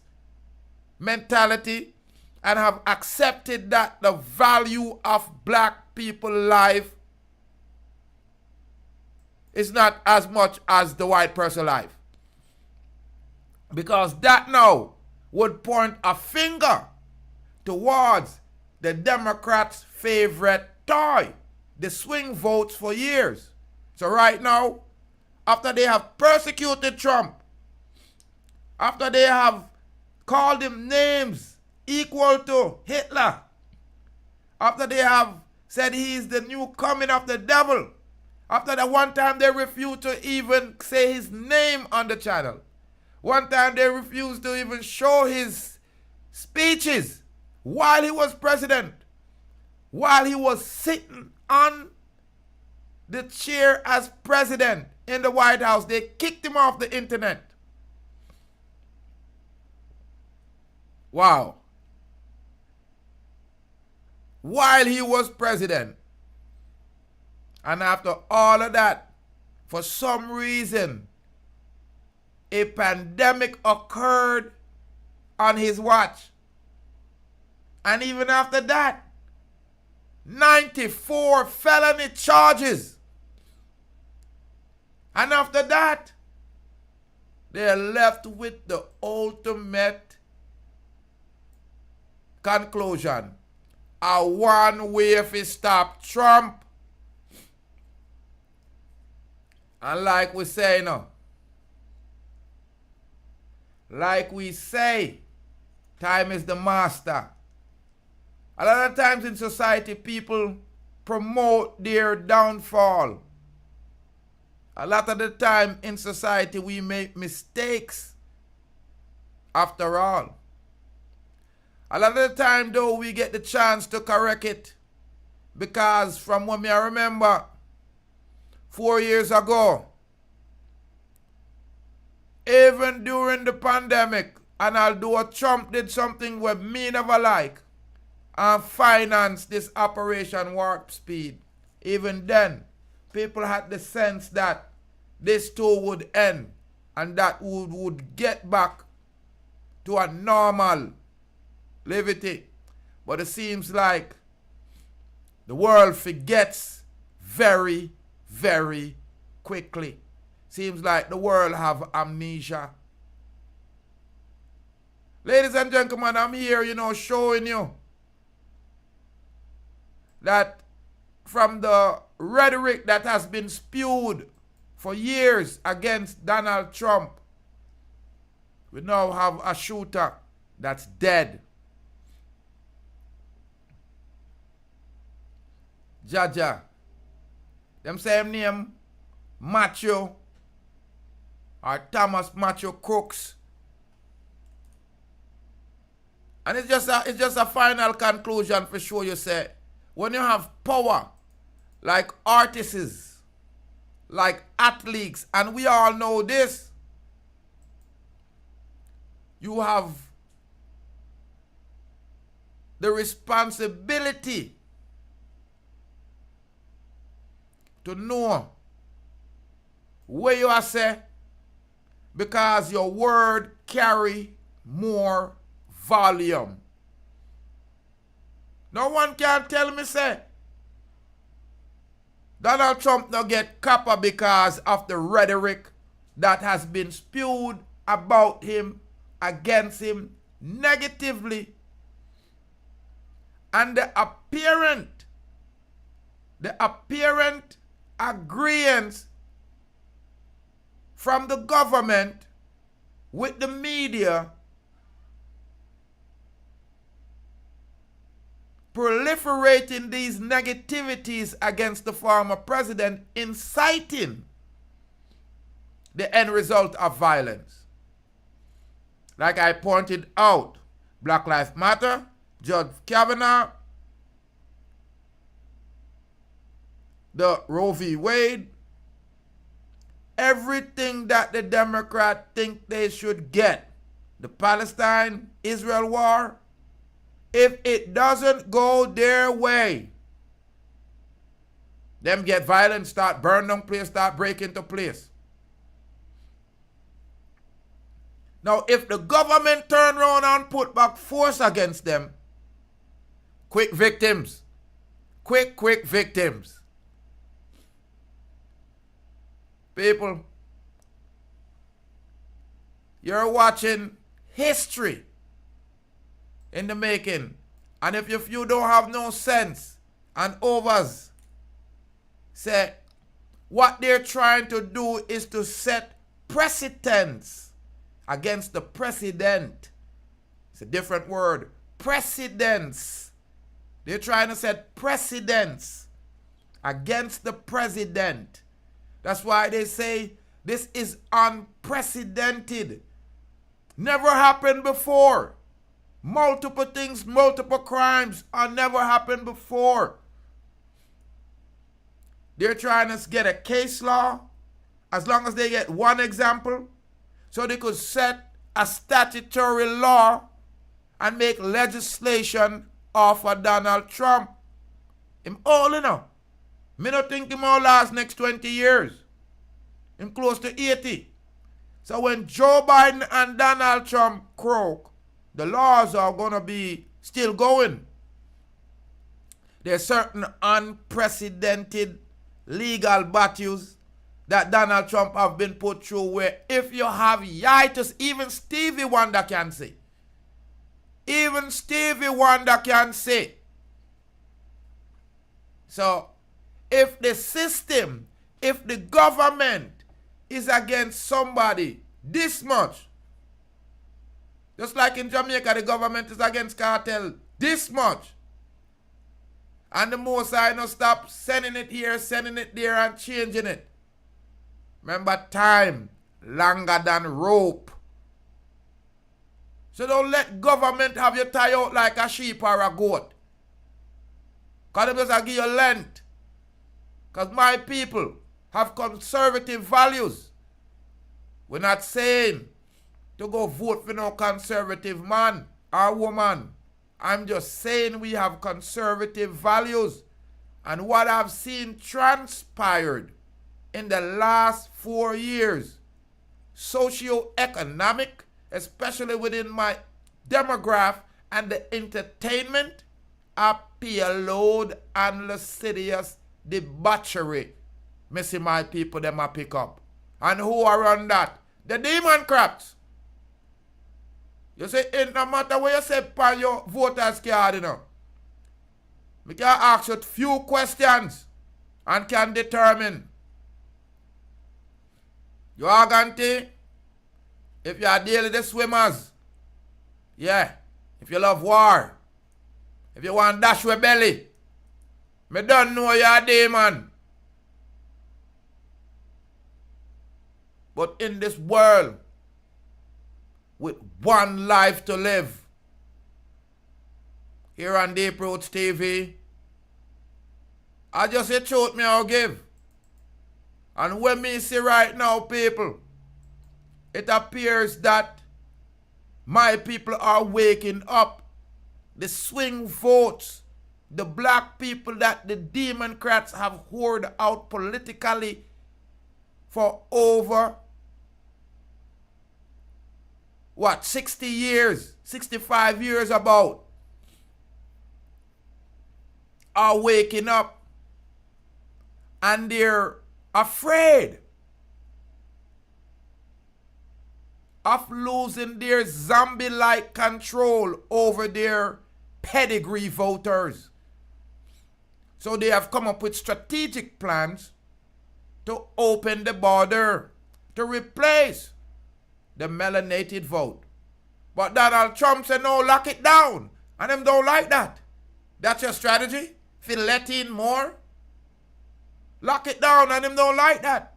Speaker 1: mentality and have accepted that the value of black people's life is not as much as the white person's life. Because that now would point a finger towards the Democrats' favorite toy, the swing votes for years. So right now, after they have persecuted Trump, after they have called him names equal to Hitler, after they have said he is the new coming of the devil, after that one time they refused to even say his name on the channel, one time they refused to even show his speeches while he was president, while he was sitting on the chair as president in the White House. They kicked him off the internet. Wow. While he was president. And after all of that, for some reason, a pandemic occurred on his watch. And even after that, 94 felony charges. And after that, they're left with the ultimate conclusion. A one way if he stop Trump. And like we say now, time is the master. A lot of times in society, people promote their downfall. A lot of the time in society, we make mistakes after all. A lot of the time, though, we get the chance to correct it. Because from what I remember, 4 years ago, even during the pandemic, and although Trump did something where me never like, and finance this Operation Warp Speed, even then, people had the sense that this too would end and that we would get back to a normal liberty. But it seems like the world forgets very, very quickly. Seems like the world have amnesia. Ladies and gentlemen, I'm here, showing you that from the rhetoric that has been spewed for years against Donald Trump, we now have a shooter that's dead. Jaja. Them same name, Matthew, or Thomas Matthew Crooks. And it's just a final conclusion for sure. You say, when you have power, like artists, like athletes, and we all know this, you have the responsibility to know where you are say, because your word carry more volume. No one can tell me say Donald Trump not get copper because of the rhetoric that has been spewed about him, against him, negatively. And the apparent agreement from the government with the media proliferating these negativities against the former president, inciting the end result of violence. Like I pointed out, Black Lives Matter, Judge Kavanaugh, the Roe v. Wade, everything that the Democrats think they should get, the Palestine-Israel war, if it doesn't go their way, them get violent, start burn down place, start break into place. Now, if the government turn around and put back force against them, quick victims. Quick victims. People, you're watching history in the making. And if you don't have no sense and overs, say what they're trying to do is to set precedents against the president. It's a different word. Precedents. They're trying to set precedents against the president. That's why they say this is unprecedented. Never happened before. Multiple things, multiple crimes are never happened before. They're trying to get a case law as long as they get one example, so they could set a statutory law and make legislation off of Donald Trump. Him old enough. Me not think him all last next 20 years. Him close to 80. So when Joe Biden and Donald Trump croak, the laws are going to be still going. There's certain unprecedented legal battles that Donald Trump have been put through where if you have yitis, even Stevie Wonder can say. Even Stevie Wonder can say. So, if the system, if the government is against somebody this much, just like in Jamaica, the government is against cartel this much, and the most I no stop sending it here, sending it there, and changing it. Remember, time longer than rope. So don't let government have you tie out like a sheep or a goat. Because they just give you length. Because my people have conservative values. We're not saying to go vote for no conservative man or woman. I'm just saying we have conservative values. And what I've seen transpired in the last 4 years, socio-economic, especially within my demographic and the entertainment, appeal load and lascivious debauchery. Me see my people them a pick up. And who are on that? The Democrats. You say it no matter what you say on your voters card, you know. Me can ask you a few questions and can determine. You are going to, if you are dealing with the swimmers, yeah, if you love war, if you want dash with belly, me don't know you are a demon. But in this world, with one life to live, here on Deep Roots TV, I just say truth me I'll give. And when me see right now, people, it appears that my people are waking up. The swing votes, the black people that the Democrats have hoarded out politically for over, 60 years, 65 years about, are waking up. And they're afraid of losing their zombie-like control over their pedigree voters. So they have come up with strategic plans to open the border, to replace the melanated vote. But Donald Trump said, no, lock it down. And them don't like that. That's your strategy? If you let in more? Lock it down, and them don't like that.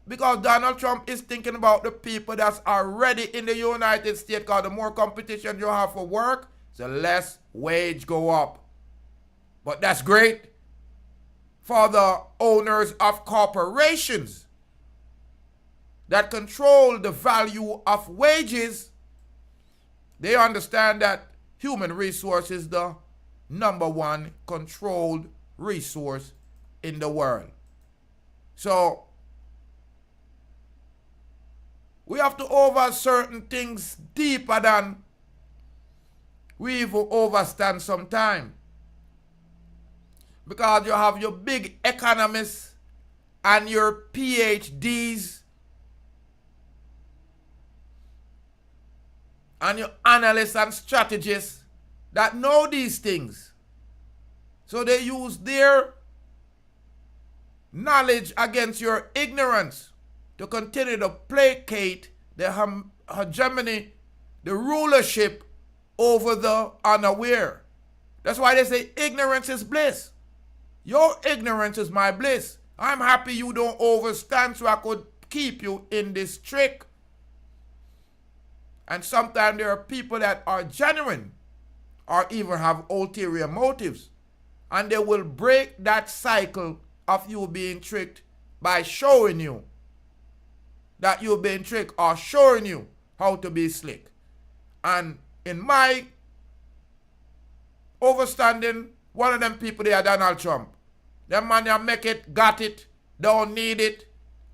Speaker 1: Because Donald Trump is thinking about the people that's already in the United States, because the more competition you have for work, the less wage go up. But that's great for the owners of corporations that control the value of wages. They understand that human resource is the #1 controlled resource in the world. So we have to over certain things deeper than we even overstand sometimes. Because you have your big economists and your PhDs and your analysts and strategists that know these things. So they use their knowledge against your ignorance to continue to placate the hegemony, the rulership over the unaware. That's why they say ignorance is bliss. Your ignorance is my bliss. I'm happy you don't overstand so I could keep you in this trick. And sometimes there are people that are genuine or even have ulterior motives. And they will break that cycle of you being tricked by showing you that you've been tricked or showing you how to be slick. And in my overstanding, one of them people there, Donald Trump. Them man ya make it, got it, don't need it.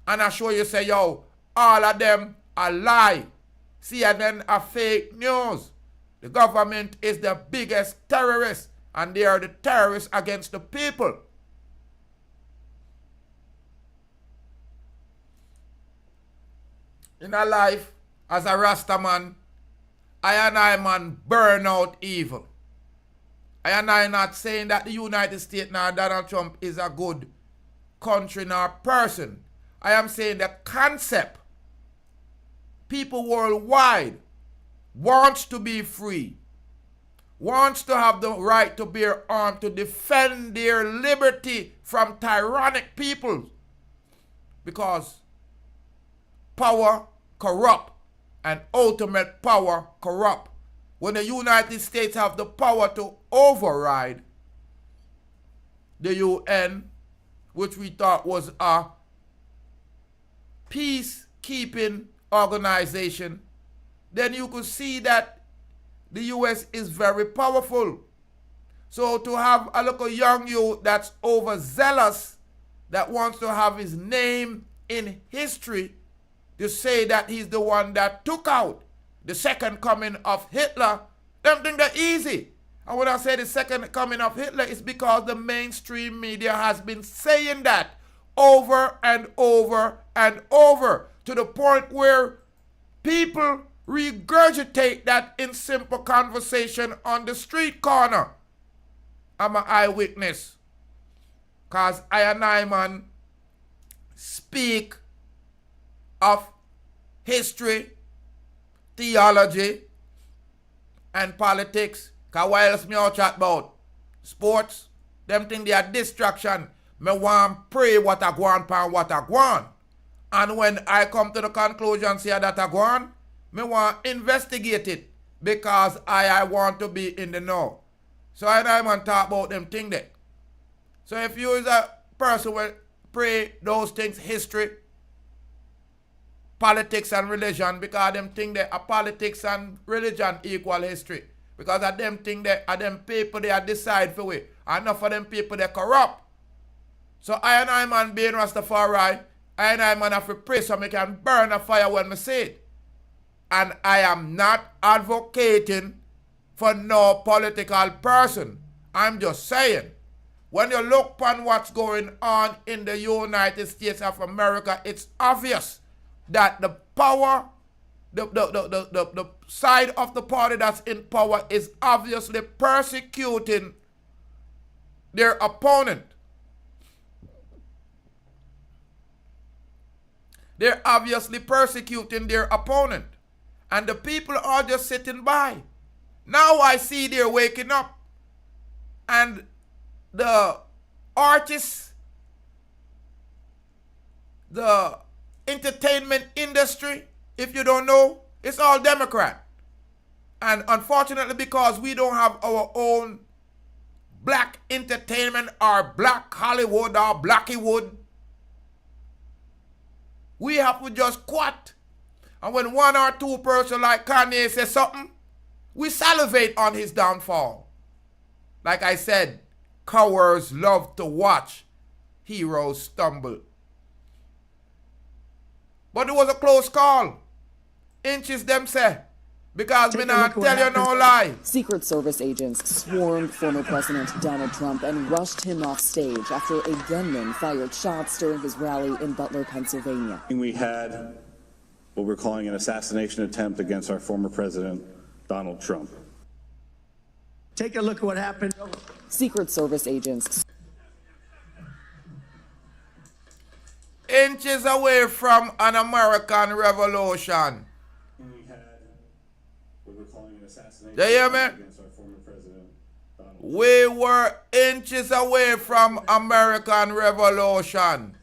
Speaker 1: And I show you say, yo, all of them are lie. CNN are fake news. The government is the biggest terrorist, and they are the terrorists against the people. In a life, as a Rasta man, I man burn out evil. I not saying that the United States nor Donald Trump is a good country nor person. I am saying the concept. People worldwide wants to be free, wants to have the right to bear arms to defend their liberty from tyrannic people, because power corrupt and ultimate power corrupt. When the United States have the power to override the UN, which we thought was a peacekeeping organization, then you could see that the US is very powerful. So to have a little young youth that's overzealous, that wants to have his name in history, to say that he's the one that took out the second coming of Hitler, them think that easy. And when I say the second coming of Hitler, it's because the mainstream media has been saying that over and over and over, to the point where people regurgitate that in simple conversation on the street corner. I'm an eyewitness. Because I man speak of history, theology, and politics. Because what else me all chat about? Sports. Them think they are distraction. Me want pray what I go on pan what I go on. And when I come to the conclusion say that I go on, me want investigate it, because I want to be in the know. So I man talk about them thing there. So if you is a person who pray those things, history, politics and religion, because them think that a politics and religion equal history. Because of them think that of them people they are decide for we. And enough of them people they corrupt. So I man being Rastafari, I man have to pray so I can burn a fire when I say it. And I am not advocating for no political person. I'm just saying, When you look upon what's going on in the United States of America, it's obvious that the power, the side of the party that's in power is obviously persecuting their opponent. They're obviously persecuting their opponent. And the people are just sitting by. Now I see they're waking up. And the artists, the entertainment industry, if you don't know, it's all Democrat. And unfortunately, because we don't have our own black entertainment or black Hollywood or Blackywood, we have to just quit. And when one or two person like Kanye says something, we salivate on his downfall. Like I said, cowards love to watch heroes stumble. But it was a close call. Inches them say. Because me not tell you no lie.
Speaker 2: Secret Service agents swarmed former President Donald Trump and rushed him off stage after a gunman fired shots during his rally in Butler, Pennsylvania.
Speaker 4: We had what we're calling an assassination attempt against our former president, Donald Trump.
Speaker 3: Take a look at what happened.
Speaker 2: Secret Service agents
Speaker 1: Inches away from an American revolution.
Speaker 4: We had what we're calling an assassination
Speaker 1: You hear me?
Speaker 4: against our former president, Donald Trump.
Speaker 1: We were inches away from American revolution.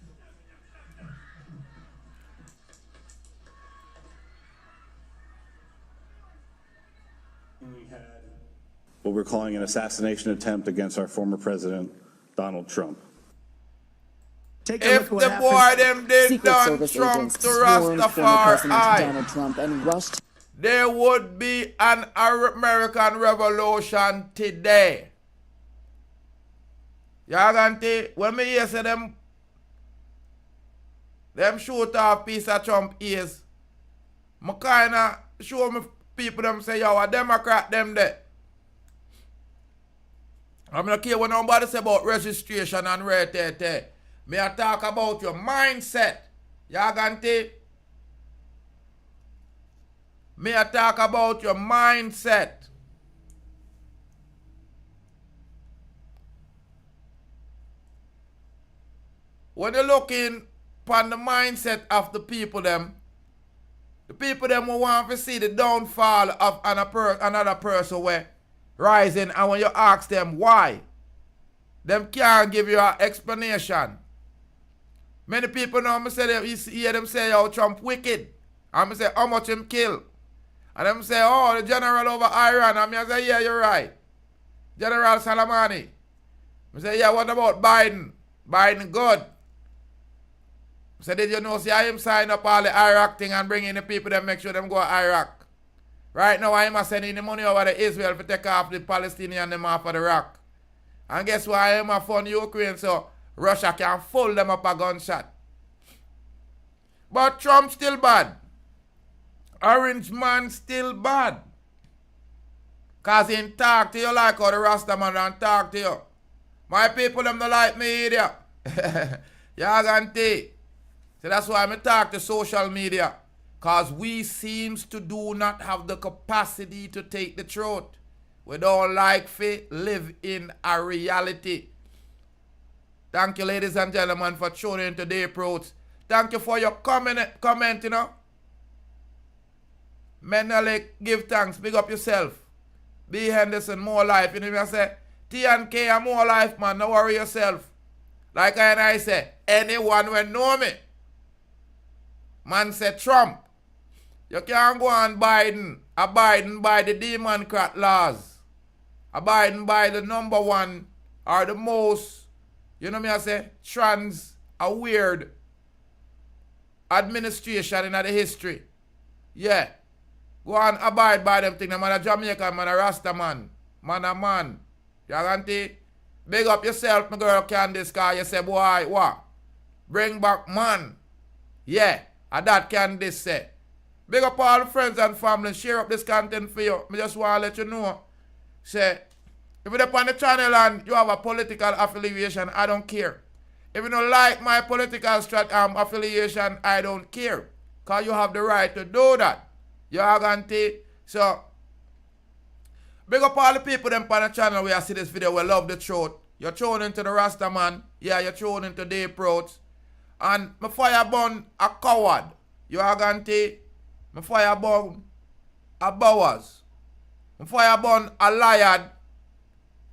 Speaker 4: We had what we're calling an assassination attempt against our former president, Donald Trump.
Speaker 3: Take a look
Speaker 1: If
Speaker 3: at what
Speaker 1: the
Speaker 3: happened.
Speaker 1: boy them did
Speaker 2: Secret
Speaker 1: done
Speaker 2: Service
Speaker 1: Trump
Speaker 2: agents
Speaker 1: to
Speaker 2: swarmed former President
Speaker 1: Rastafari,
Speaker 2: Donald Trump and rushed
Speaker 1: there would be an American revolution today. Y'all gonna take, when me hear say them shoot off piece of Trump ears, me kinda show me people them say, yo, a Democrat them there. I'm not care what nobody say about registration and rate. Me I talk about your mindset. Y'all gonna take? Me I talk about your mindset. When you're looking upon the mindset of the people them will want to see the downfall of another person where rising, and when you ask them why, them can't give you an explanation. Many people know me say you hear them say, oh, Trump wicked. And me say, how much him kill? And them say, oh, the general over Iran. And me say, yeah, you're right. General Soleimani. Me say, yeah, what about Biden? Biden good. Me say, did you know, see, I him sign up all the Iraq thing and bring in the people that make sure them go to Iraq. Right now, I am sending the money over to Israel to take off the Palestinian them off of the rock. And guess what? I am a fund Ukraine, so Russia can fold them up a gunshot. But Trump still bad. Orange man still bad. Cause he talk to you like how the Rasta man don't talk to you. My people them don't like me either. Y'all gonna take. So that's why I talk to social media. Cause we seems to do not have the capacity to take the truth. We don't like to live in a reality. Thank you, ladies and gentlemen, for tuning into Day Protes. Thank you for your comment, you know. Menally, give thanks. Big up yourself. B. Henderson, more life. You know what I say? T&K are more life, man. Don't worry yourself. Like I say, anyone will know me. Man said Trump. You can't go on abiding by the Democrat laws. Abiding by the number one or the most, you know me I say, a weird administration in the history. Yeah. Go and abide by them things. Man a Jamaican, man a Rasta man. Man a man. You guarantee? Big up yourself, my girl Candice, cause you say, boy, what? Bring back man. Yeah. And that Candice say. Big up all the friends and family. Share up this content for you. I just want to let you know. Say, If you're on the channel and you have a political affiliation, I don't care. If you don't like my political affiliation, I don't care. Because you have the right to do that. You are going to. So, big up all the people them on the channel where I see this video. We love the truth. You're thrown into the Rasta man. Yeah, you're thrown into the approach. And my fire burn a coward. You are going to. My fire burn a Bowers. My fire burn a liar.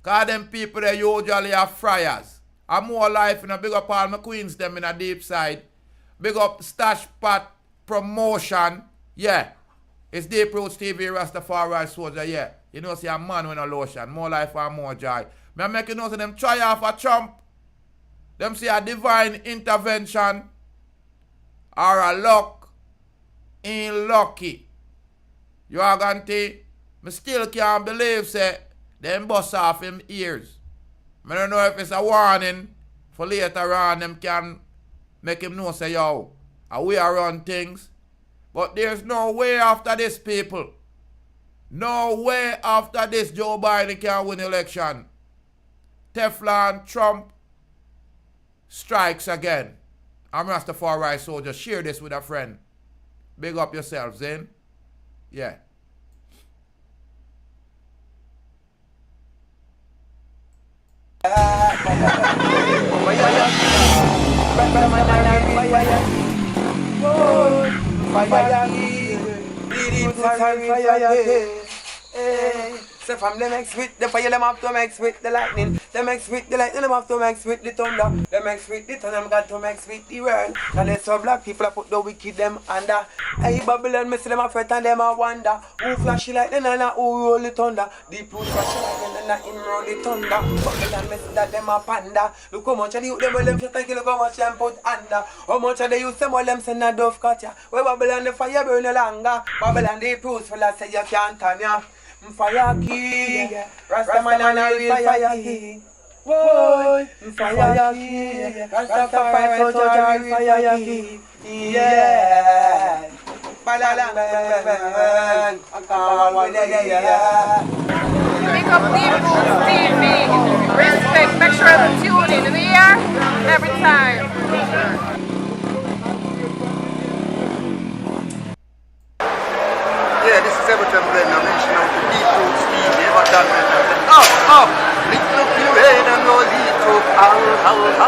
Speaker 1: Because them people they usually are friars. I'm more life in a big up all my queens them in a deep side. Big up Stash Pot Promotion. Yeah. It's Deep Roots TV Rastafari Soldier. Yeah. You know see a man with a lotion. More life and more joy. Me make you know say them try off a Trump. Them see a divine intervention. Or a luck. Ain't lucky. You are going to. Me still can't believe say them bust off him ears. I don't know if it's a warning for later on them can make him know say yo, we are run things. But there's no way after this, people. No way after this Joe Biden can win election. Teflon Trump strikes again. I'm Rastafari Soldier. Share this with a friend. Big up yourselves, in. Yeah.
Speaker 7: So from them mix with the fire, them have to mix with the lightning. Them mix with the lightning, them have to mix with the thunder. Them mix with the thunder, them got to mix with the world. And it's so black people that put the wicked them under. Hey Babylon, me see them a fret and them a wonder. Who flashy like the nana, who roll the thunder. Deep root flashy like the nana, him roll the thunder. Babylon, me see that them a panda. Look how much of the youth them, well them shut and kill, look how much them put under. How much of the youth them, well them send a dove cut ya. Where Babylon, the fire burn no longer. Babylon, the proofs full of say you can't turn ya. Fire king, Rastaman and a real fire king. Whoa, fire king, Rastafari soldier, real fire king. Yeah, balalang man, ang kawan yeah.
Speaker 8: Pick up Deep Roots TV. Respect, make sure to tune in here every time.
Speaker 9: Yeah, this is Everton Blend. I mentioned out the Deep Roots TV. Ever done it? Oh, lift up your head and go deep up.